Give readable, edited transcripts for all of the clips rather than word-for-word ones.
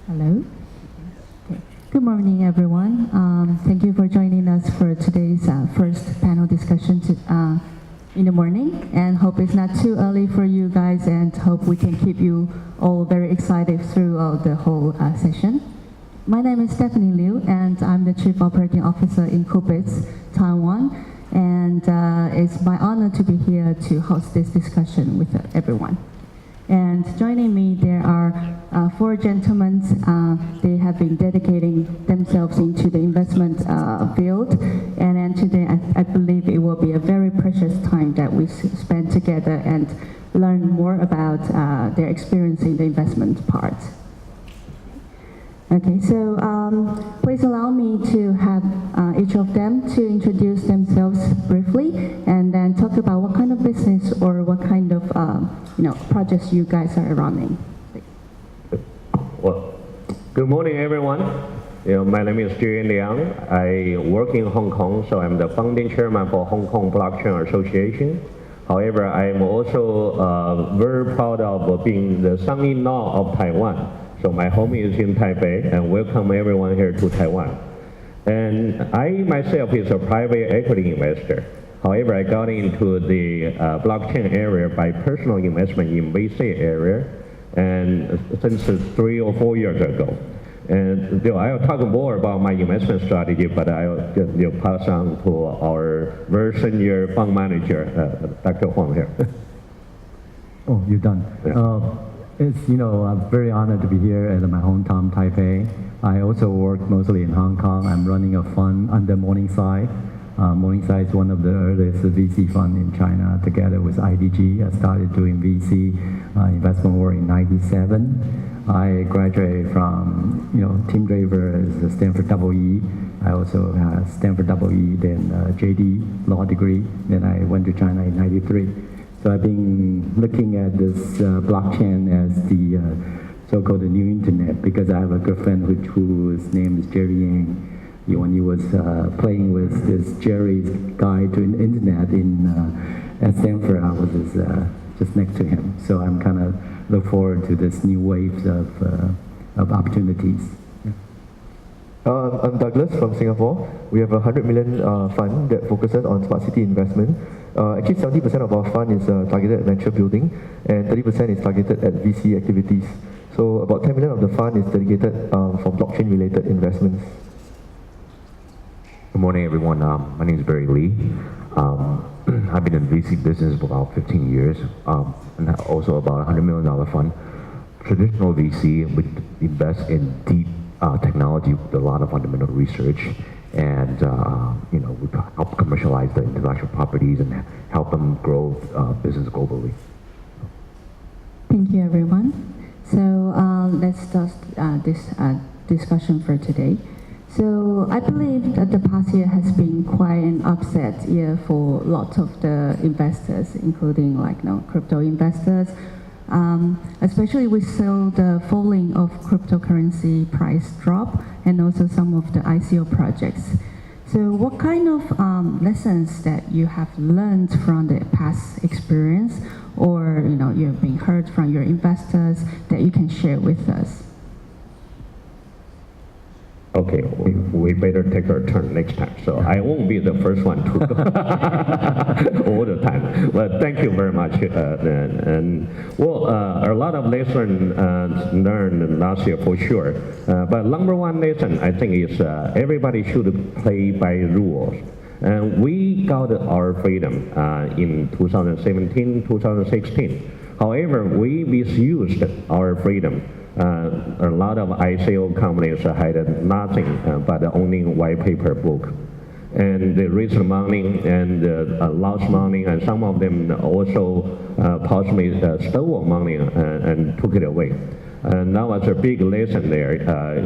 Hello. Okay. Good morning, everyone. Thank you for joining us for today's first panel discussion in the morning. And hope it's not too early for you guys, and hope we can keep you all very excited throughout the whole session. My name is Stephanie Liu, and I'm the Chief Operating Officer in Kubitz, Taiwan. And it's my honor to be here to host this discussion with everyone. And joining me, there are four gentlemen. They have been dedicating themselves into the investment field. And then today, I believe it will be a very precious time that we spend together and learn more about their experience in the investment part. Okay, so please allow me to have each of them to introduce themselves briefly, and then talk about what kind of business or what kind of projects you guys are running. Well, good morning, everyone. My name is Julian Liang. I work in Hong Kong, so I'm the founding chairman for Hong Kong Blockchain Association. However, I am also very proud of being the son-in-law of Taiwan. So my home is in Taipei, and welcome everyone here to Taiwan. And I myself is a private equity investor. However, I got into the blockchain area by personal investment in VC area, and since 3 or 4 years ago. And I'll talk more about my investment strategy, but I'll pass on to our very senior fund manager, Dr. Huang here. Oh, you're done. Yeah. I'm very honored to be here at my hometown, Taipei. I also work mostly in Hong Kong. I'm running a fund under Morningside. Morningside is one of the earliest VC fund in China. Together with IDG, I started doing VC investment work in '97. I graduated from, Tim Draper as Stanford EE. I also have Stanford EE, then JD law degree. Then I went to China in '93. So I've been looking at this blockchain as the so-called new internet, because I have a good friend whose name is Jerry Yang. When he was playing with this Jerry's guide to the internet at Stanford, I was just next to him. So I'm kind of look forward to this new waves of opportunities. I'm Douglas from Singapore. We have a 100 million fund that focuses on smart city investment. Actually, 70% of our fund is targeted at venture building, and 30% is targeted at VC activities. So about 10 million of the fund is dedicated for blockchain-related investments. Good morning, everyone. My name is Barry Lee. I've been in the VC business for about 15 years, and also about $100 million fund. Traditional VC would invest in deep technology with a lot of fundamental research, and we help commercialize the intellectual properties and help them grow business globally. Thank you, everyone. So let's start this discussion for today. So I believe that the past year has been quite an upset year for lots of the investors, including crypto investors. Especially we saw the falling of cryptocurrency price drop, and also some of the ICO projects. So what kind of lessons that you have learned from the past experience, or you've been heard from your investors that you can share with us? Okay, we better take our turn next time. So I won't be the first one to go all the time. But thank you very much. A lot of lessons learned last year for sure. But number one lesson, I think, is everybody should play by rules. And we got our freedom in 2017, 2016. However, we misused our freedom. A lot of ICO companies had nothing but only white paper book. And they raised money and lost money, and some of them also possibly stole money and took it away. And that was a big lesson there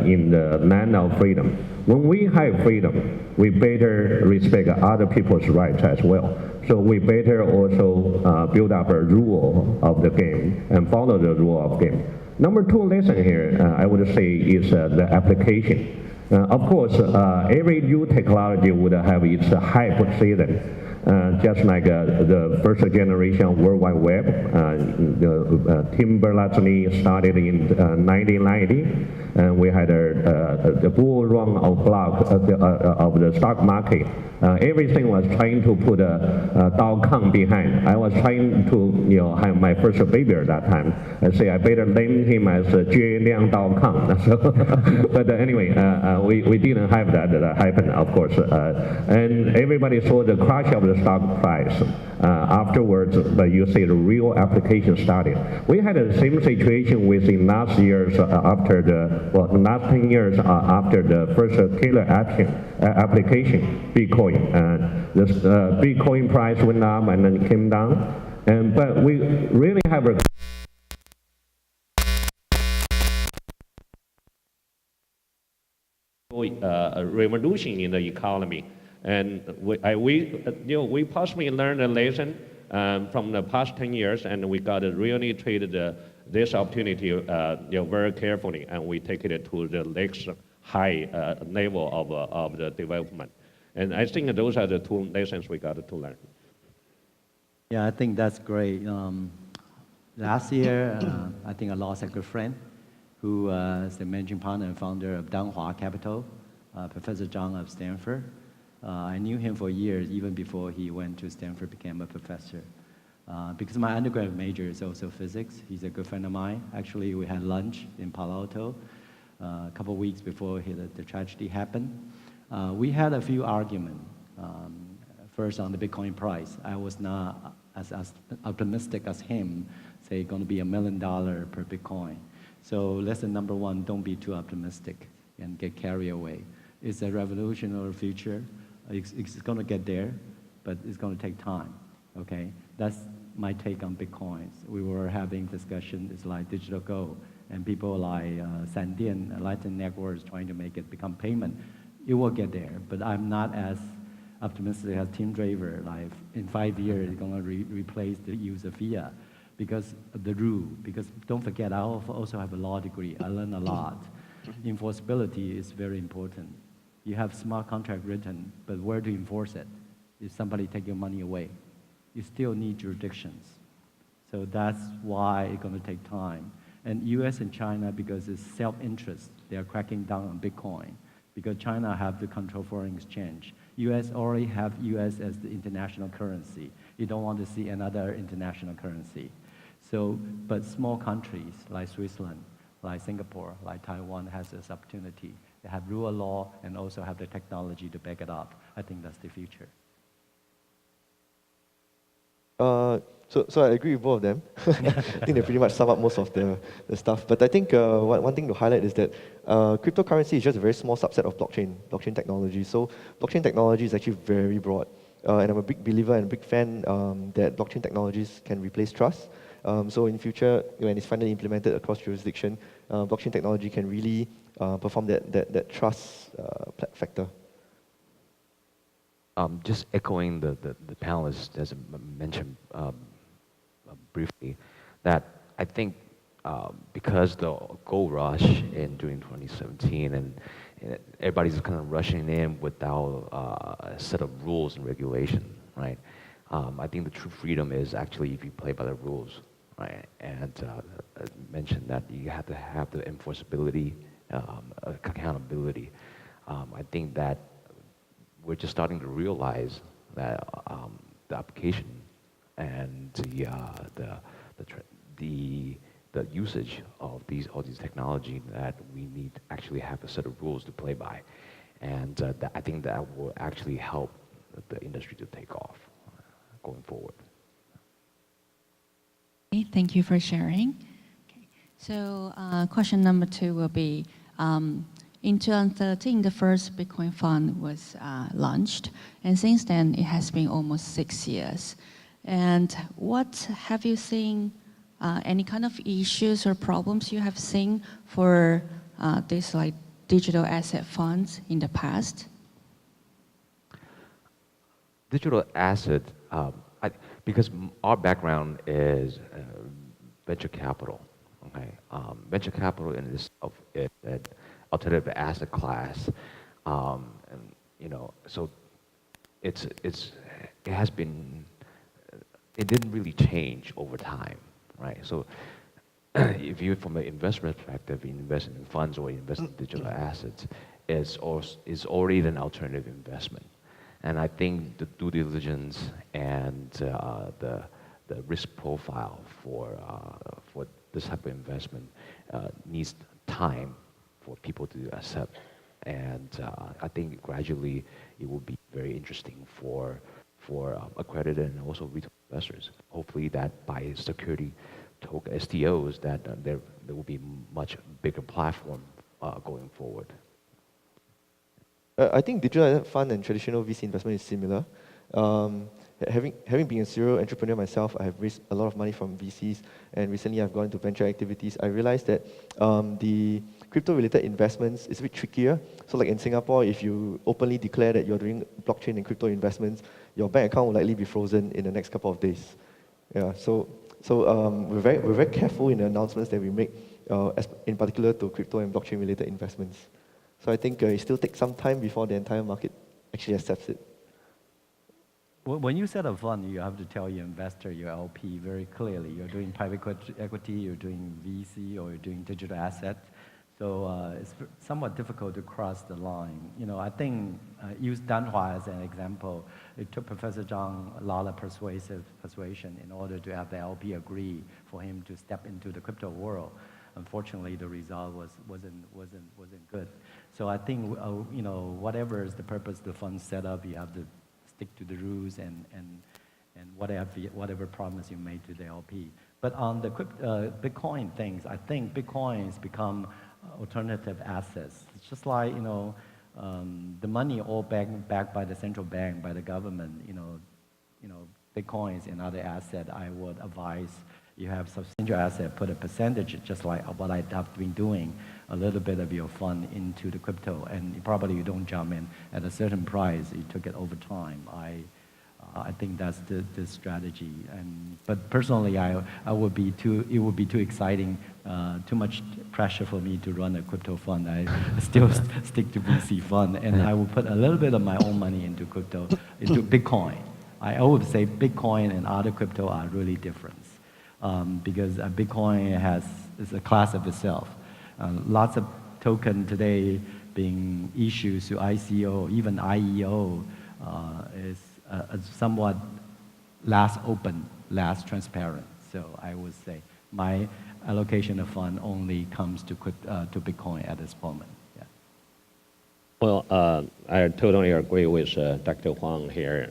in the land of freedom. When we have freedom, we better respect other people's rights as well. So we better also build up a rule of the game and follow the rule of game. Number two lesson here, I would say, is the application. Of course, every new technology would have its hype season. just like the first generation of World Wide Web. Tim Berners-Lee started in 1990, and we had the bull run of of the stock market. Everything was trying to put a .com behind. I was trying to have my first baby at that time. I say I better name him as JLiang.com. But anyway, we didn't have that happen, of course. And everybody saw the crash of the stock price. Afterwards, you see the real application started. We had the same situation within last years after last 10 years after the first killer application, Bitcoin. The Bitcoin price went up and then came down. But we really have a revolution in the economy, and we possibly learned a lesson from the past 10 years, and we got to really treat this opportunity very carefully, and we take it to the next high level of the development. And I think those are the two lessons we got to learn. Yeah, I think that's great. Last year, I think I lost a good friend who is the managing partner and founder of Danhua Capital, Professor Zhang of Stanford. I knew him for years, even before he went to Stanford, became a professor. Because my undergraduate major is also physics. He's a good friend of mine. Actually, we had lunch in Palo Alto a couple of weeks before the tragedy happened. We had a few arguments. First, on the Bitcoin price. I was not as optimistic as him, say, going to be $1 million per Bitcoin. So lesson number one, don't be too optimistic and get carried away. It's a revolutionary future. It's going to get there, but it's going to take time, okay? That's my take on Bitcoins. We were having discussion, it's like digital gold, and people like Sandian, Lightning Networks trying to make it become payment. It will get there, but I'm not as optimistic as Tim Draper, like in 5 years, it's going to replace the use of fiat because of the rule. Because don't forget, I also have a law degree. I learned a lot. Enforceability is very important. You have smart contract written, but where to enforce it? If somebody take your money away, you still need jurisdictions. So that's why it's going to take time. And US and China, because it's self-interest, they are cracking down on Bitcoin. Because China have the control foreign exchange. US already have US as the international currency. You don't want to see another international currency. So, but small countries like Switzerland, like Singapore, like Taiwan has this opportunity. They have rule of law and also have the technology to back it up. I think that's the future. So I agree with both of them. I think they pretty much sum up most of the stuff. But I think one thing to highlight is that cryptocurrency is just a very small subset of blockchain technology. So blockchain technology is actually very broad. And I'm a big believer and a big fan that blockchain technologies can replace trust. So in future, when it's finally implemented across jurisdiction, blockchain technology can really perform that trust factor. Just echoing the panelists as mentioned briefly, that I think because the gold rush during 2017 and everybody's kind of rushing in without a set of rules and regulation, right? I think the true freedom is actually if you play by the rules, right? And I mentioned that you have to have the enforceability, accountability. I think that we're just starting to realize that the application and the usage of all these technology, that we need to actually have a set of rules to play by, and I think that will actually help the industry to take off going forward. Okay, thank you for sharing. Okay. So question number 2 will be, in 2013, the first Bitcoin fund was launched, and since then it has been almost 6 years. And what have you seen, any kind of issues or problems you have seen for this like digital asset funds in the past? Digital asset, because our background is venture capital, okay? Venture capital in itself is an alternative asset class, and so it's it has been, it didn't really change over time, right? So if you, from an investment perspective, invest in funds or invest in digital assets, is already an alternative investment. And I think the due diligence and the risk profile for this type of investment needs time for people to accept. And I think gradually it will be very interesting for accredited and also retail investors. Hopefully that by security token STOs, that there will be much bigger platform going forward. I think digital asset fund and traditional VC investment is similar. Having been a serial entrepreneur myself, I have raised a lot of money from VCs, and recently I've gone into venture activities. I realized that the crypto-related investments is a bit trickier. So like in Singapore, if you openly declare that you're doing blockchain and crypto investments, your bank account will likely be frozen in the next couple of days. Yeah, so we're very careful in the announcements that we make, in particular to crypto and blockchain-related investments. So I think it still takes some time before the entire market actually accepts it. When you set a fund, you have to tell your investor, your LP, very clearly. You're doing private equity, you're doing VC, or you're doing digital assets. So it's somewhat difficult to cross the line. You know, I think use Danhua as an example. It took Professor Zhang a lot of persuasion in order to have the LP agree for him to step into the crypto world. Unfortunately, the result wasn't good. So I think you know, whatever is the purpose of the fund set up, you have to stick to the rules and whatever promise you made to the LP. But on the Bitcoin things, I think Bitcoin has become alternative assets. It's just like, you know, the money all backed by the central bank, by the government. You know, Bitcoin is another asset. I would advise you have substantial asset, put a percentage, just like what I have been doing, a little bit of your fund into the crypto, and probably you don't jump in at a certain price. You took it over time. I think that's the strategy. But personally, it would be too exciting, too much pressure for me to run a crypto fund. I still stick to VC fund, and I will put a little bit of my own money into crypto, into Bitcoin. I always say Bitcoin and other crypto are really different, because Bitcoin is a class of itself. Lots of token today being issued to ICO, even IEO, is somewhat less open, less transparent. So I would say my allocation of fund only comes to Bitcoin at this moment. Yeah. Well, I totally agree with Dr. Huang here.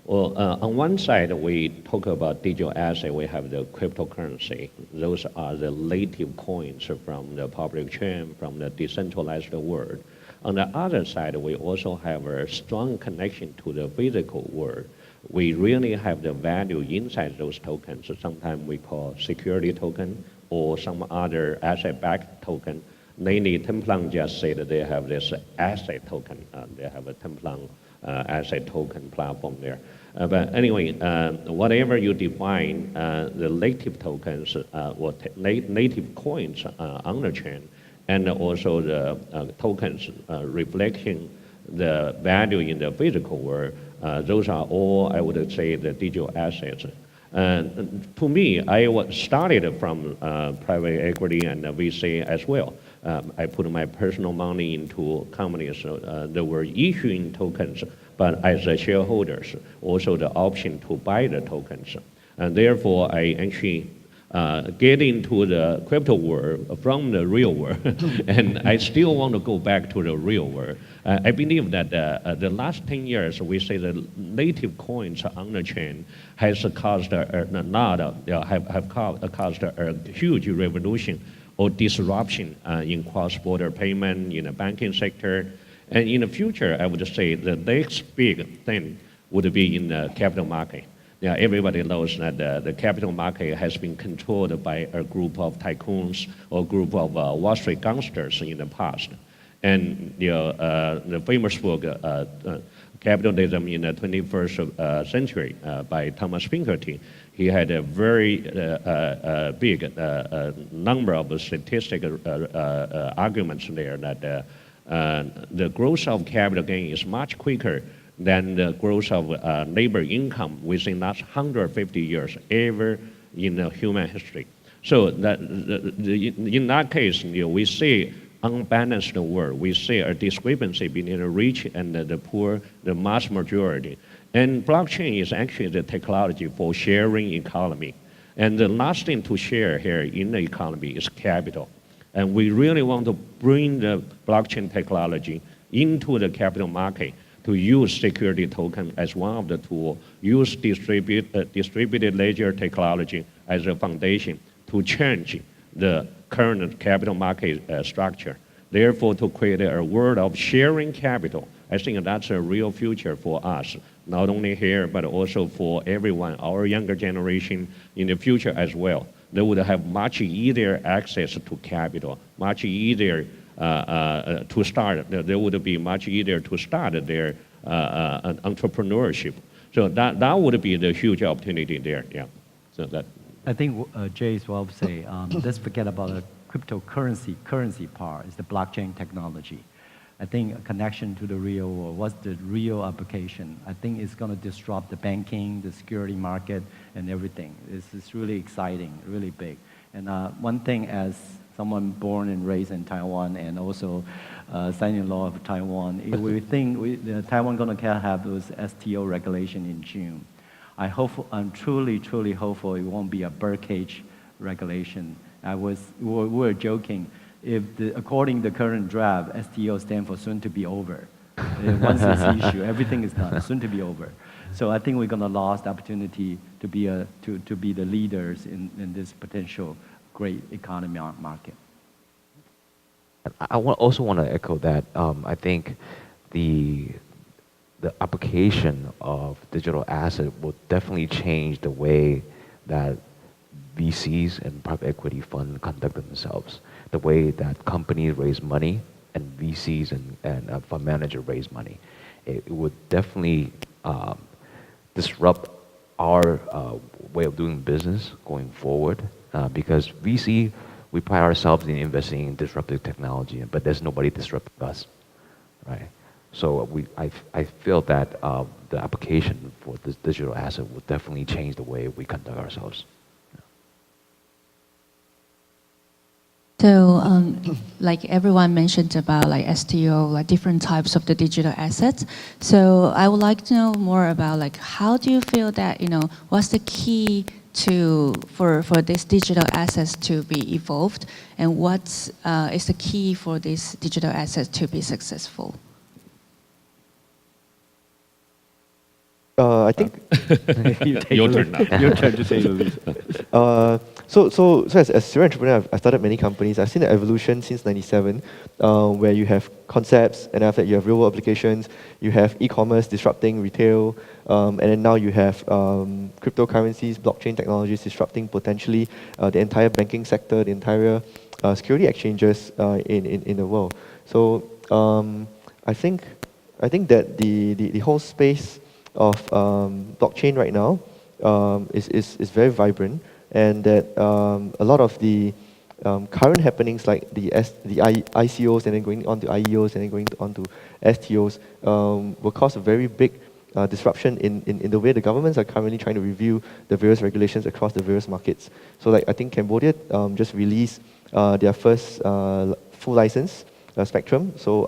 On one side, we talk about digital asset, we have the cryptocurrency. Those are the native coins from the public chain, from the decentralized world. On the other side, we also have a strong connection to the physical world. We really have the value inside those tokens. So sometimes we call security token or some other asset-backed token. Namely, Templang just said that they have this asset token. They have a Templang asset token platform there. But anyway, whatever you define, the native tokens or native coins on the chain, and also the tokens reflecting the value in the physical world, those are all, I would say, the digital assets. To me, I started from private equity and VC as well. I put my personal money into companies that were issuing tokens, but as a shareholders, also the option to buy the tokens. And therefore, I actually get into the crypto world from the real world, and I still want to go back to the real world. I believe that the last 10 years, we say the native coins on the chain has caused have caused a huge revolution or disruption in cross-border payment, in the banking sector. And in the future, I would say the next big thing would be in the capital market. Yeah, everybody knows that the capital market has been controlled by a group of tycoons or group of Wall Street gangsters in the past. And the famous book, Capitalism in the 21st Century by Thomas Piketty, he had a very big number of statistical arguments there that the growth of capital gain is much quicker than the growth of labor income within the last 150 years ever in the human history. So that, in that case, we see unbalanced world. We see a discrepancy between the rich and the poor, the mass majority. And blockchain is actually the technology for sharing economy. And the last thing to share here in the economy is capital. And we really want to bring the blockchain technology into the capital market to use security token as one of the tools, use distributed ledger technology as a foundation to change the current capital market structure. Therefore, to create a world of sharing capital, I think that's a real future for us, not only here, but also for everyone, our younger generation in the future as well. They would have much easier access to capital, much easier to start. They would be much easier to start their entrepreneurship. So that would be the huge opportunity there, yeah. So that. I think Jay is well say. Let's forget about the currency part. It's the blockchain technology. I think a connection to the real world. What's the real application? I think it's going to disrupt the banking, the security market, and everything. It's really exciting, really big. And one thing, as someone born and raised in Taiwan, and also son-in-law of Taiwan, we think Taiwan going to have those STO regulation in June. I'm truly hopeful it won't be a birdcage regulation. We were joking. According to the current draft, STO stands for soon to be over. Once it's issued, everything is done, soon to be over. So I think we're going to lose the opportunity to be the leaders in this potential great economy market. I also want to echo that. I think the application of digital asset will definitely change the way that VCs and private equity funds conduct themselves, the way that companies raise money and VCs and fund managers raise money. It would definitely disrupt our way of doing business going forward because VC, we pride ourselves in investing in disruptive technology, but there's nobody disrupting us, right? So I feel that the application for this digital asset will definitely change the way we conduct ourselves. So, like everyone mentioned about like STO, like different types of the digital assets. So I would like to know more about like how do you feel that, what's the key for this digital assets to be evolved, and what is the key for this digital assets to be successful? I think Your turn now. Your turn to say the least. So as a serial entrepreneur, I've started many companies. I've seen the evolution since '97, where you have concepts, and after that you have real world applications, you have e-commerce disrupting retail, and then now you have cryptocurrencies, blockchain technologies disrupting potentially the entire banking sector, the entire security exchanges in the world. So I think that the whole space of blockchain right now is very vibrant, and that a lot of the current happenings like the ICOs and then going on to IEOs and then going on to STOs will cause a very big disruption in the way the governments are currently trying to review the various regulations across the various markets. So like I think Cambodia just released their first full license spectrum, so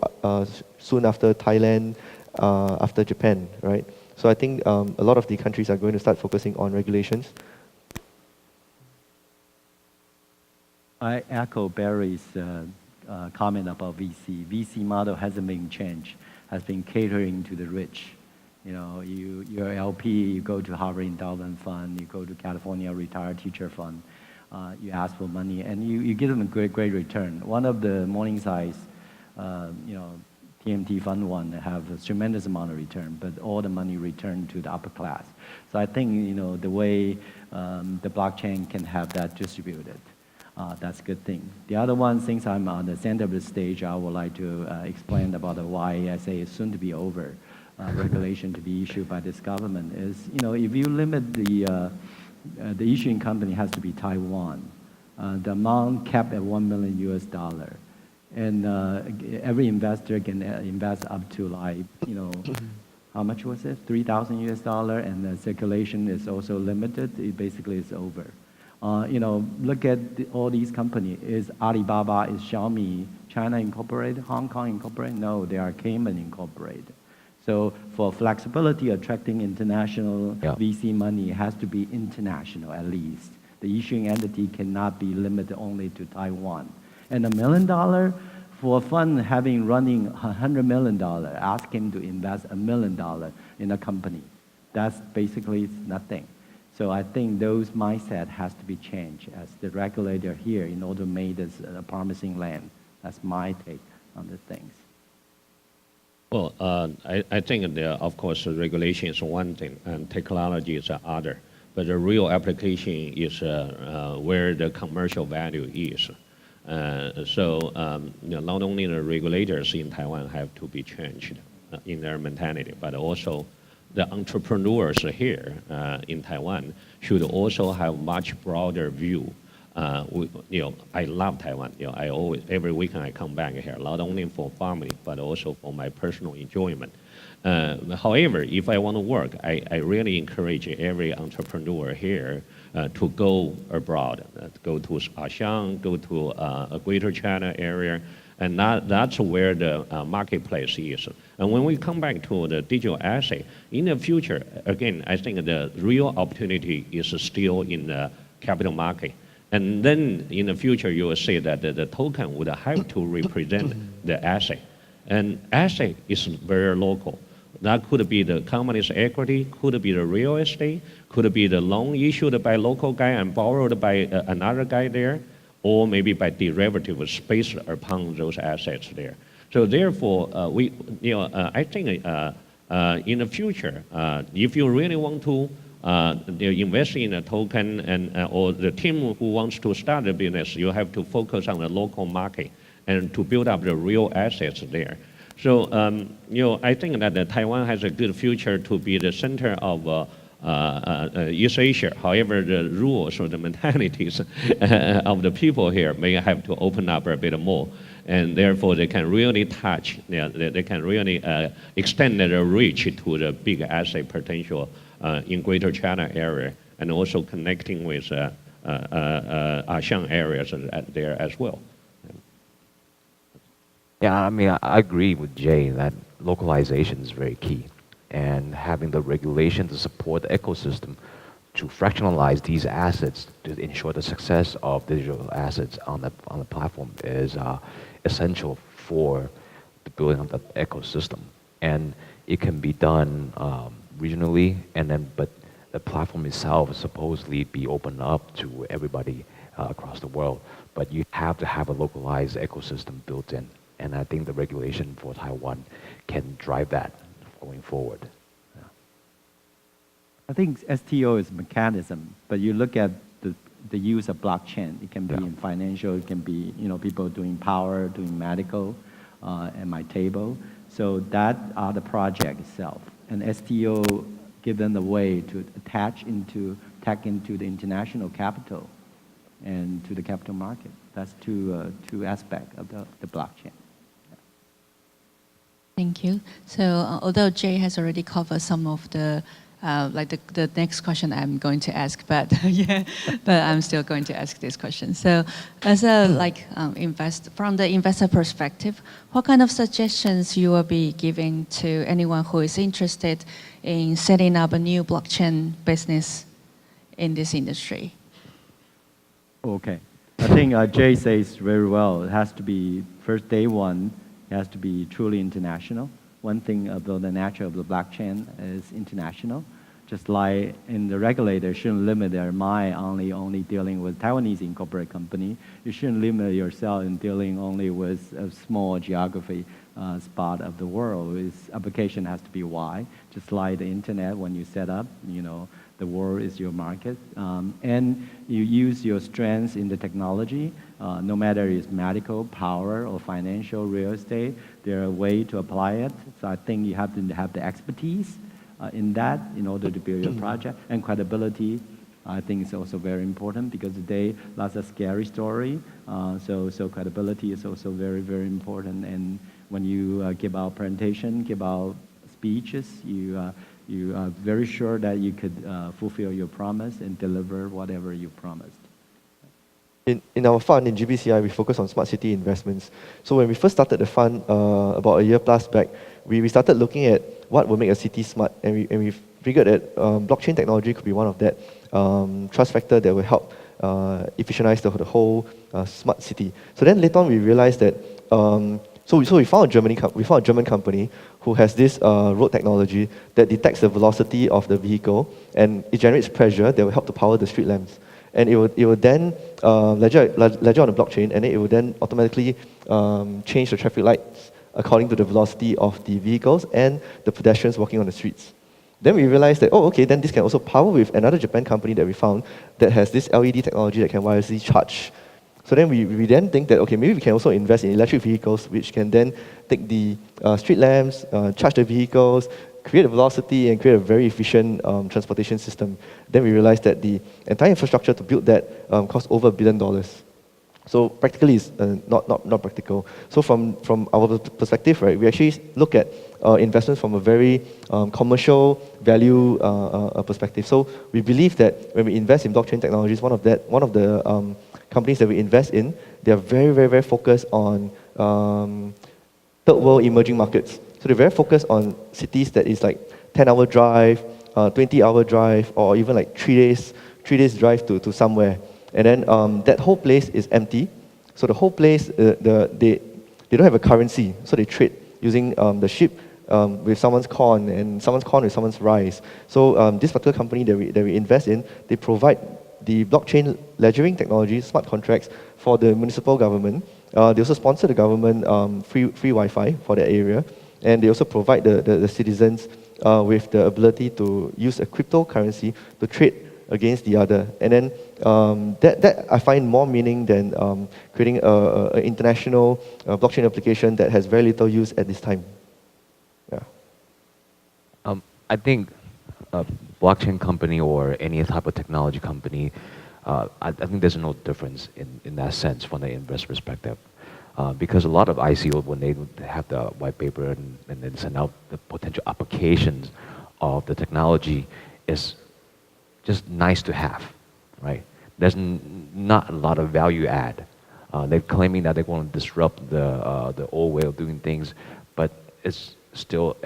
soon after Thailand, after Japan, right? So I think a lot of the countries are going to start focusing on regulations. I echo Barry's comment about VC. VC model hasn't been changed, has been catering to the rich. You're LP, you go to Harvard Endowment Fund, you go to California Retired Teacher Fund, you ask for money, and you give them a great return. One of the Morningside's, TMT Fund 1 have a tremendous amount of return, but all the money returned to the upper class. So I think, the way the blockchain can have that distributed, that's a good thing. The other one, since I'm on the center of the stage, I would like to explain about why I say it's soon to be over. Regulation to be issued by this government is, if you limit the issuing company has to be Taiwan, the amount capped at $1 million US. And every investor can invest up to like, how much was it? 3,000 US dollar, and the circulation is also limited. It basically is over. Look at all these companies. Is Alibaba, is Xiaomi, China Incorporated, Hong Kong Incorporated? No, they are Cayman Incorporated. So for flexibility, attracting international VC money, it has to be international at least. The issuing entity cannot be limited only to Taiwan. And $1 million for a fund running $100 million, ask him to invest $1 million in a company. That's basically nothing. So I think those mindset has to be changed as the regulator here in order to make this a promising land. That's my take on the things. Well, I think, of course, regulation is one thing and technology is the other. But the real application is where the commercial value is. Not only the regulators in Taiwan have to be changed in their mentality, but also the entrepreneurs here in Taiwan should also have much broader view. I love Taiwan. I always, every weekend I come back here, not only for family, but also for my personal enjoyment. However, if I want to work, I really encourage every entrepreneur here to go abroad, go to ASEAN, go to a Greater China area, and that's where the marketplace is. And when we come back to the digital asset, in the future, again, I think the real opportunity is still in the capital market. And then in the future, you will see that the token would have to represent the asset. And asset is very local. That could be the company's equity, could be the real estate, could be the loan issued by a local guy and borrowed by another guy there, or maybe by derivatives based upon those assets there. So therefore, I think in the future, if you really want to invest in a token or the team who wants to start a business, you have to focus on the local market and to build up the real assets there. So, I think that Taiwan has a good future to be the center of East Asia. However, the rules or the mentalities of the people here may have to open up a bit more. And therefore, they can really touch, they can really extend their reach to the big asset potential in Greater China area, and also connecting with ASEAN areas there as well. Yeah, I mean, I agree with Jay that localization is very key, and having the regulation to support the ecosystem to fractionalize these assets to ensure the success of digital assets on the platform is essential for the building of the ecosystem. And it can be done regionally, but the platform itself is supposedly be opened up to everybody across the world. But you have to have a localized ecosystem built in. And I think the regulation for Taiwan can drive that going forward. Yeah. I think STO is a mechanism, but you look at the use of blockchain. It can be in financial, it can be people doing power, doing medical, at my table. So that are the project itself. And STO give them the way to tap into the international capital and to the capital market. That's two aspects of the blockchain. Thank you. So although Jay has already covered some of the the next question I'm going to ask, but but I'm still going to ask this question. So as a from the investor perspective, what kind of suggestions you will be giving to anyone who is interested in setting up a new blockchain business in this industry? Okay. I think Jay says very well. It has to be, first day one, it has to be truly international. One thing about the nature of the blockchain is international. Just like in the regulator shouldn't limit their mind only dealing with Taiwanese incorporated company. You shouldn't limit yourself in dealing only with a small geography spot of the world. Its application has to be wide. Just like the internet, when you set up, the world is your market. And you use your strengths in the technology, no matter it's medical, power, or financial, real estate, there are ways to apply it. So I think you have to have the expertise in that in order to build your project. And credibility, I think is also very important because today, lots of scary story. So credibility is also very, very important. And when you give out presentation, give out speeches, you are very sure that you could fulfill your promise and deliver whatever you promised. In our fund, in GBCI, we focus on smart city investments. So when we first started the fund about a year plus back, we started looking at what will make a city smart, and we figured that blockchain technology could be one of that trust factor that will help efficientize the whole smart city. So then later on, we realized that so we found a German company who has this road technology that detects the velocity of the vehicle, and it generates pressure that will help to power the street lamps. And it will then ledger on the blockchain, and then it will then automatically change the traffic lights according to the velocity of the vehicles and the pedestrians walking on the streets. Then we realized that, oh, okay, then this can also power with another Japan company that we found that has this LED technology that can wirelessly charge. So then we then think that, okay, maybe we can also invest in electric vehicles, which can then take the street lamps, charge the vehicles, create a velocity, and create a very efficient transportation system. Then we realized that the entire infrastructure to build that cost over $1 billion. So practically, it's not practical. So from our perspective, right, we actually look at investments from a very commercial value perspective. So we believe that when we invest in blockchain technologies, one of the companies that we invest in, they are very, very, very focused on third world emerging markets. So they're very focused on cities that is like 10-hour drive, 20-hour drive, or even like 3 days drive to somewhere. And then that whole place is empty. So the whole place, they don't have a currency. So they trade using the ship with someone's corn and someone's corn with someone's rice. So this particular company that we invest in, they provide the blockchain ledgering technology, smart contracts for the municipal government. They also sponsor the government free Wi-Fi for that area. And they also provide the citizens with the ability to use a cryptocurrency to trade against the other. And then that I find more meaning than creating an international blockchain application that has very little use at this time. Yeah. I think a blockchain company or any type of technology company, I think there's no difference in that sense from the investor perspective. Because a lot of ICOs, when they have the white paper and then send out the potential applications of the technology, is just nice to have, right? There's not a lot of value add. They're claiming that they want to disrupt the old way of doing things, but it's still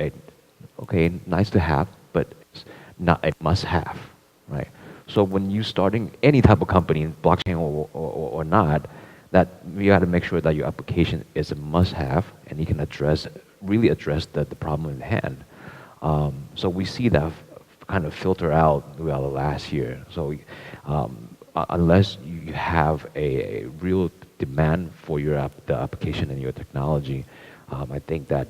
nice to have, but it's not a must-have, right? So when you're starting any type of company, blockchain or not, that you got to make sure that your application is a must-have and you can really address the problem at hand. So we see that kind of filter out throughout the last year. So unless you have a real demand for the application and your technology, I think that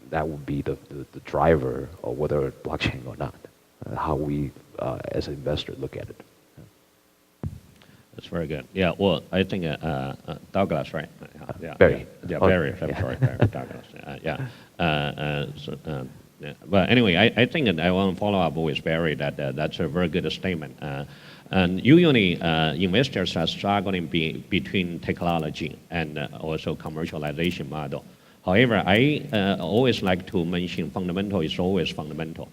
that would be the driver of whether blockchain or not, how we as an investor look at it. That's very good. Yeah, well, I think Douglas, right? Barry. Yeah, Barry. I'm sorry, Douglas. But anyway, I think I want to follow up with Barry that that's a very good statement. And usually, investors are struggling between technology and also commercialization model. However, I always like to mention fundamental is always fundamental.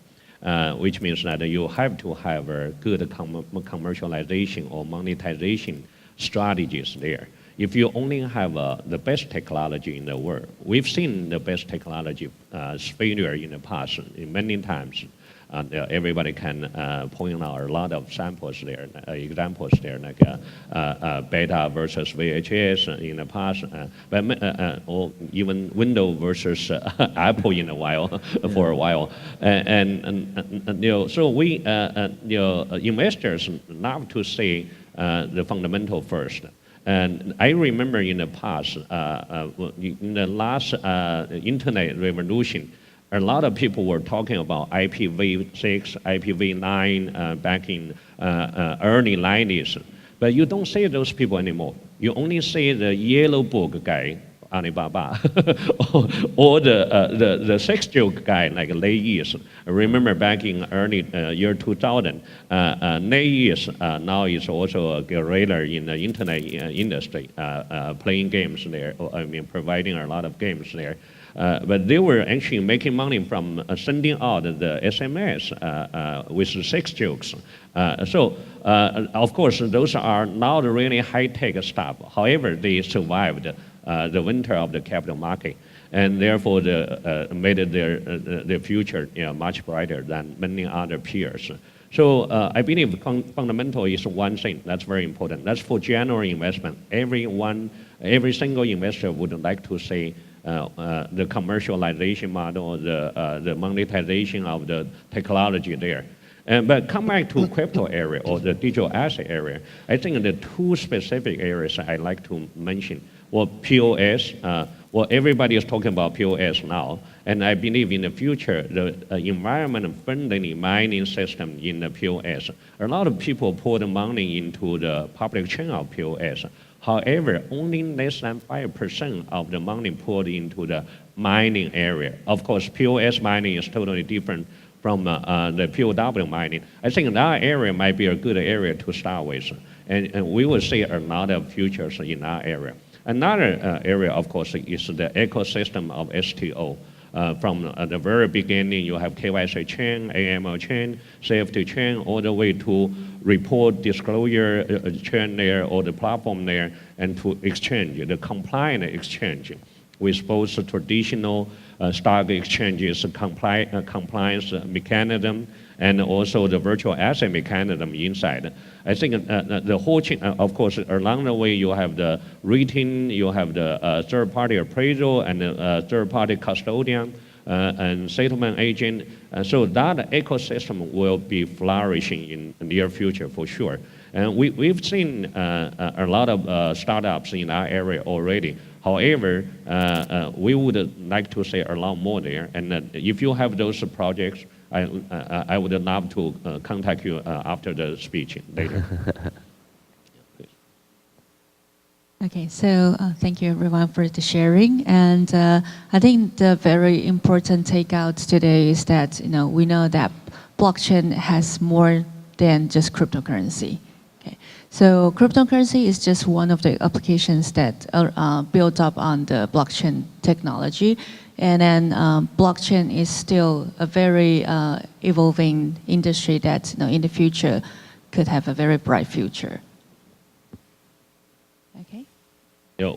Which means that you have to have a good commercialization or monetization strategies there. If you only have the best technology in the world, we've seen the best technology failure in the past many times. Everybody can point out a lot of samples there, examples there, like beta versus VHS in the past, or even Windows versus Apple in a while, for a while. So we, investors love to say the fundamental first. And I remember in the past, in the last internet revolution, a lot of people were talking about IPv6, IPv9 back in early 90s. But you don't see those people anymore. You only see the yellow book guy, Alibaba, or the sex joke guy like Lei Yis. Remember back in early year 2000, Lei Yis now is also a guerrilla in the internet industry, playing games there. I mean, providing a lot of games there. But they were actually making money from sending out the SMS with sex jokes. Of course, those are not really high-tech stuff. However, they survived the winter of the capital market, and therefore made their future much brighter than many other peers. So I believe fundamental is one thing that's very important. That's for general investment. Every single investor would like to say the commercialization model, the monetization of the technology there. But come back to crypto area or the digital asset area, I think the two specific areas I'd like to mention. Well, POS, everybody is talking about POS now, and I believe in the future, the environment-friendly mining system in the POS, a lot of people put money into the public chain of POS. However, only less than 5% of the money poured into the mining area. Of course, POS mining is totally different from the POW mining. I think that area might be a good area to start with, and we will see a lot of futures in that area. Another area, of course, is the ecosystem of STO. From the very beginning, you have KYC chain, AML chain, safety chain, all the way to report disclosure chain there, or the platform there, and to exchange, the compliant exchange with both the traditional stock exchanges, compliance mechanism, and also the virtual asset mechanism inside. I think the whole chain, of course, along the way you have the rating, you have the third-party appraisal, and the third-party custodian, and settlement agent. So that ecosystem will be flourishing in the near future for sure. And we've seen a lot of startups in that area already. However, we would like to say a lot more there. And if you have those projects, I would love to contact you after the speech later. Okay, so thank you everyone for the sharing. And I think the very important takeout today is that we know that blockchain has more than just cryptocurrency. Okay. So cryptocurrency is just one of the applications that are built up on the blockchain technology. And then blockchain is still a very evolving industry that in the future could have a very bright future. Okay. I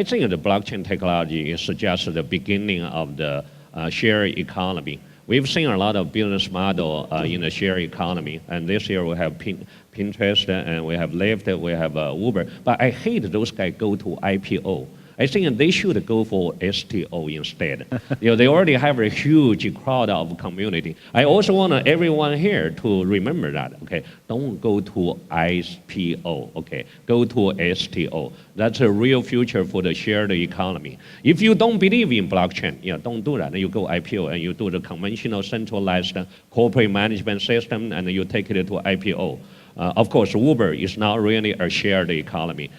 think the blockchain technology is just the beginning of the share economy. We've seen a lot of business model in the share economy, and this year we have Pinterest, and we have Lyft, we have Uber. But I hate those guys go to IPO. I think they should go for STO instead. They already have a huge crowd of community. I also want everyone here to remember that. Okay, don't go to IPO. Okay, go to STO. That's a real future for the shared economy. If you don't believe in blockchain, don't do that. You go IPO and you do the conventional centralized corporate management system, and you take it to IPO. Of course, Uber is not really a shared economy.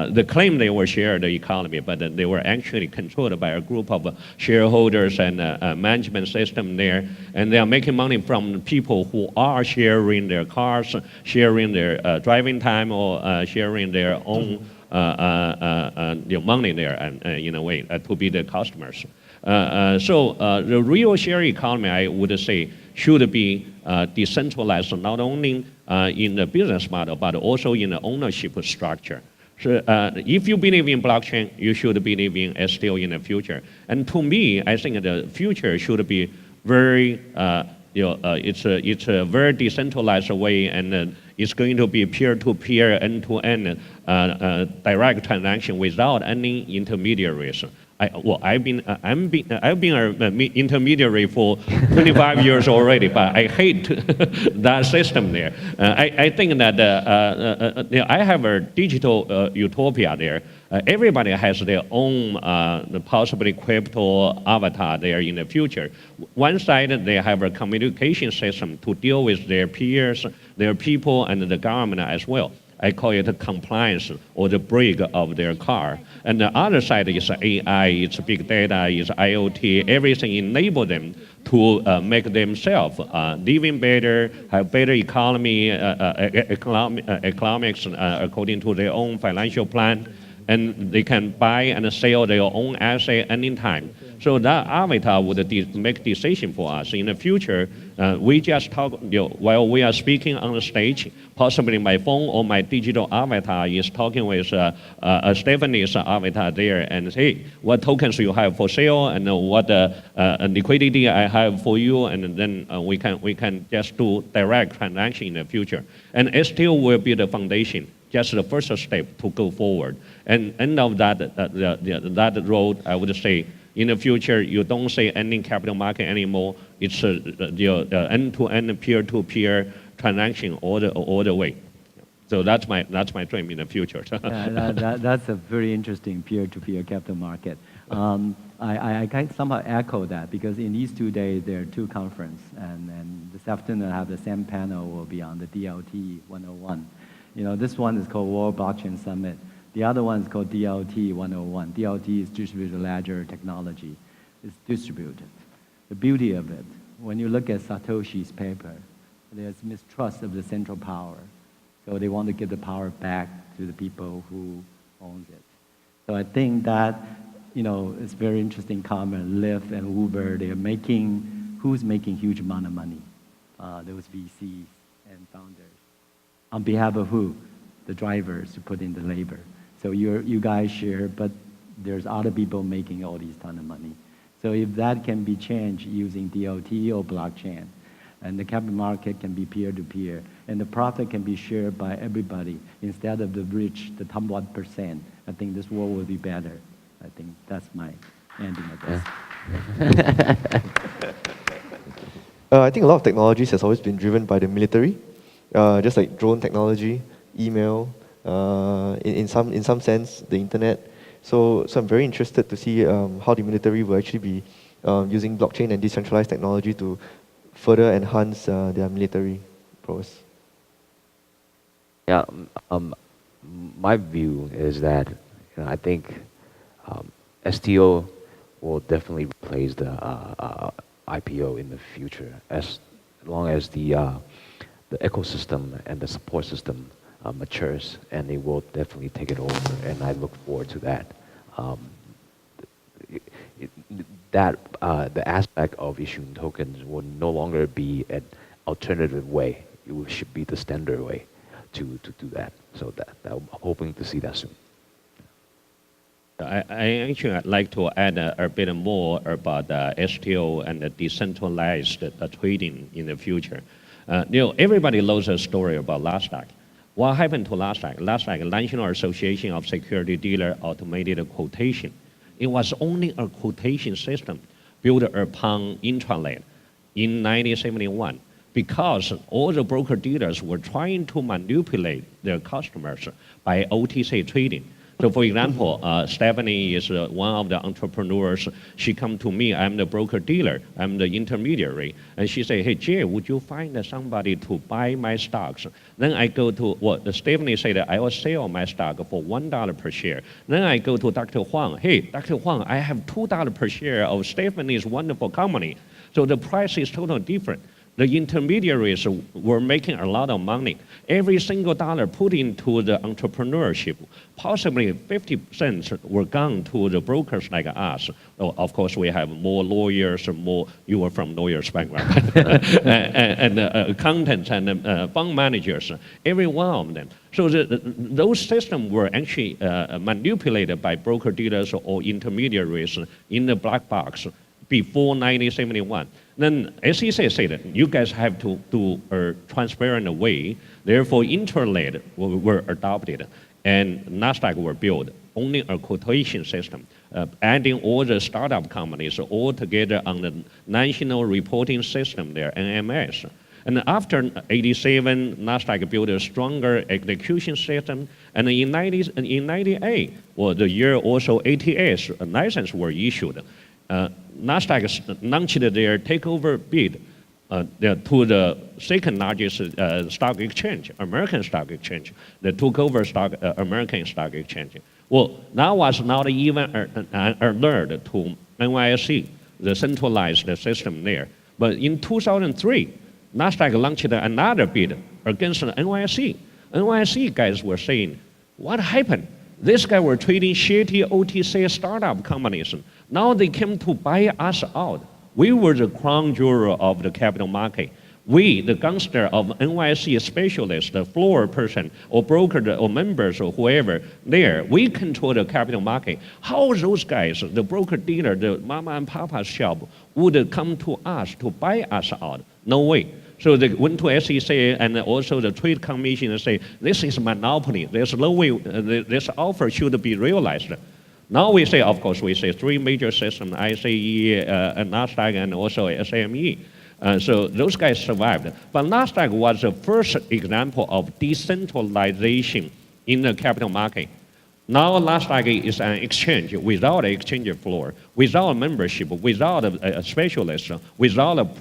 They claim they were shared economy, but they were actually controlled by a group of shareholders and management system there. And they are making money from people who are sharing their cars, sharing their driving time, or sharing their own money there, and in a way, to be the customers. So the real share economy, I would say, should be decentralized, not only in the business model, but also in the ownership structure. So if you believe in blockchain, you should believe in STO in the future. And to me, I think the future should be very, it's a very decentralized way, and it's going to be peer-to-peer, end-to-end direct transaction without any intermediaries. I've been an intermediary for 25 years already, but I hate that system there. I think that I have a digital utopia there. Everybody has their own possibly crypto avatar there in the future. One side, they have a communication system to deal with their peers, their people, and the government as well. I call it compliance or the brake of their car. And the other side is AI, it's big data, it's IoT, everything enable them to make themselves living better, have better economics according to their own financial plan, and they can buy and sell their own asset anytime. So that avatar would make decision for us. In the future, we just talk, while we are speaking on the stage, possibly my phone or my digital avatar is talking with Stephanie's avatar there and say, hey, what tokens you have for sale and what liquidity I have for you, and then we can just do direct transaction in the future. And it still will be the foundation, just the first step to go forward. And end of that road, I would say, in the future, you don't say any capital market anymore. It's the end-to-end peer-to-peer transaction all the way. So that's my dream in the future. That's a very interesting peer-to-peer capital market. I can somehow echo that because in these 2 days there are two conferences, and this afternoon I have the same panel will be on the DLT 101. This one is called World Blockchain Summit. The other one is called DLT 101. DLT is distributed ledger technology. It's distributed. The beauty of it, when you look at Satoshi's paper, there's mistrust of the central power. So they want to give the power back to the people who owns it. So I think that, it's very interesting comment. Lyft and Uber, who's making huge amount of money? Those VCs and founders. On behalf of who? The drivers who put in the labor. So you guys share, but there's other people making all these ton of money. So if that can be changed using DLT or blockchain, and the capital market can be peer-to-peer, and the profit can be shared by everybody instead of the rich, the top 1%, I think this world will be better. I think that's my ending of this. I think a lot of technologies has always been driven by the military, just like drone technology, email, in some sense, the internet. So I'm very interested to see how the military will actually be using blockchain and decentralized technology to further enhance their military prowess. Yeah, my view is that I think STO will definitely replace the IPO in the future as long as the ecosystem and the support system matures, and it will definitely take it over, and I look forward to that. The aspect of issuing tokens will no longer be an alternative way. It should be the standard way to do that. So I'm hoping to see that soon. I actually like to add a bit more about STO and the decentralized trading in the future. Everybody knows a story about Nasdaq. What happened to Nasdaq? Nasdaq, National Association of Security Dealer, automated quotation. It was only a quotation system built upon intranet in 1971 because all the broker-dealers were trying to manipulate their customers by OTC trading. So for example, Stephanie is one of the entrepreneurs. She come to me, I'm the broker-dealer, I'm the intermediary. And she say, hey, Jay, would you find somebody to buy my stocks? Then I go to, Stephanie said, I will sell my stock for $1 per share. Then I go to Dr. Huang, hey, Dr. Huang, I have $2 per share of Stephanie's wonderful company. So the price is totally different. The intermediaries were making a lot of money. Every single dollar put into the entrepreneurship, possibly 50 cents were gone to the brokers like us. Oh, of course, we have more lawyers, you were from lawyers background, and accountants and fund managers, every one of them. So those systems were actually manipulated by broker-dealers or intermediaries in the black box before 1971. Then SEC said, you guys have to do a transparent way. Therefore, internet were adopted, and Nasdaq were built. Only a quotation system, adding all the startup companies all together on the national reporting system there, NMS. And after 87, Nasdaq built a stronger execution system. And in 98, the year also ATS license were issued. Nasdaq launched their takeover bid to the second largest stock exchange, American Stock Exchange. They took over American Stock Exchange. Well, that was not even alert to NYSE, the centralized system there. But in 2003, NASDAQ launched another bid against the NYSE. NYSE guys were saying, what happened? This guy were trading shitty OTC startup companies. Now they came to buy us out. We were the crown jewel of the capital market. We, the gangster of NYSE specialists, the floor person or broker or members or whoever there, we control the capital market. How those guys, the broker dealer, the mama and papa shop, would come to us to buy us out? No way. So they went to SEC and also the Trade Commission and say, this is monopoly. There's no way this offer should be realized. Now we say, of course, we say three major systems, ICE, NASDAQ, and also SME. So those guys survived. But NASDAQ was the first example of decentralization in the capital market. Now NASDAQ is an exchange without an exchange floor, without membership, without a specialist, without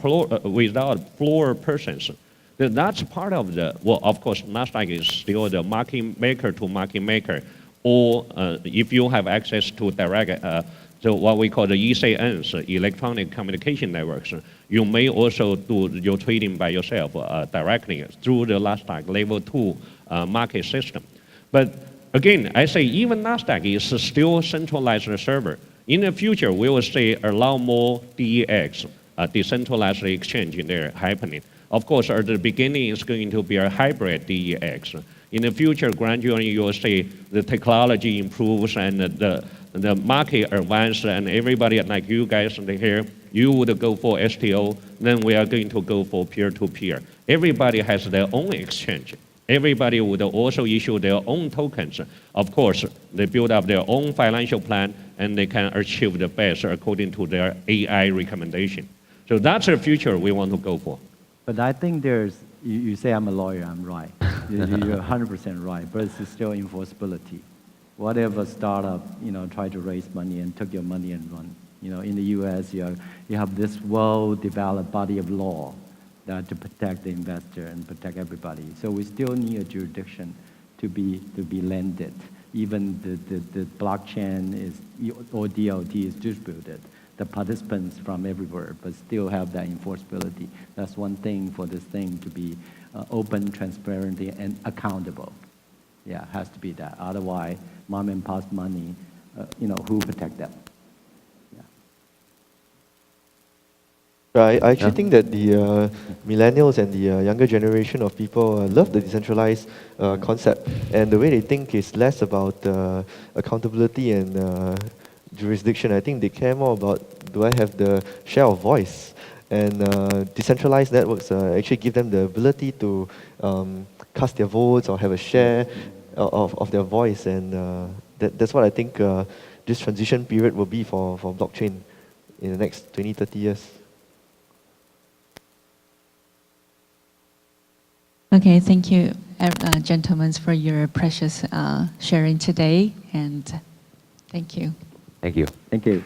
floor persons. That's part of the, well, of course, NASDAQ is still the market maker to market maker. Or if you have access to direct, so what we call the ECNs, electronic communication networks, you may also do your trading by yourself directly through the NASDAQ level 2 market system. But again, I say even NASDAQ is still centralized server. In the future, we will see a lot more DEX, decentralized exchange in there happening. Of course, at the beginning, it's going to be a hybrid DEX. In the future, gradually, you will see the technology improves and the market advances, and everybody like you guys here, you would go for STO, then we are going to go for peer-to-peer. Everybody has their own exchange. Everybody would also issue their own tokens. Of course, they build up their own financial plan, and they can achieve the best according to their AI recommendation. So that's the future we want to go for. But I think there's, you say I'm a lawyer, I'm right. You're 100% right, but it's still enforceability. Whatever startup, try to raise money and took your money and run. In the US, you have this well-developed body of law that to protect the investor and protect everybody. So we still need a jurisdiction to be landed. Even the blockchain or DLT is distributed. The participants from everywhere, but still have that enforceability. That's one thing for this thing to be open, transparent, and accountable. Yeah, it has to be that. Otherwise, mom and pop's money, who protect them? Yeah. I actually think that the millennials and the younger generation of people love the decentralized concept. And the way they think is less about accountability and jurisdiction. I think they care more about, do I have the share of voice? And decentralized networks actually give them the ability to cast their votes or have a share of their voice. And that's what I think this transition period will be for blockchain in the next 20, 30 years. Okay, thank you, gentlemen, for your precious sharing today, and thank you. Thank you. Thank you.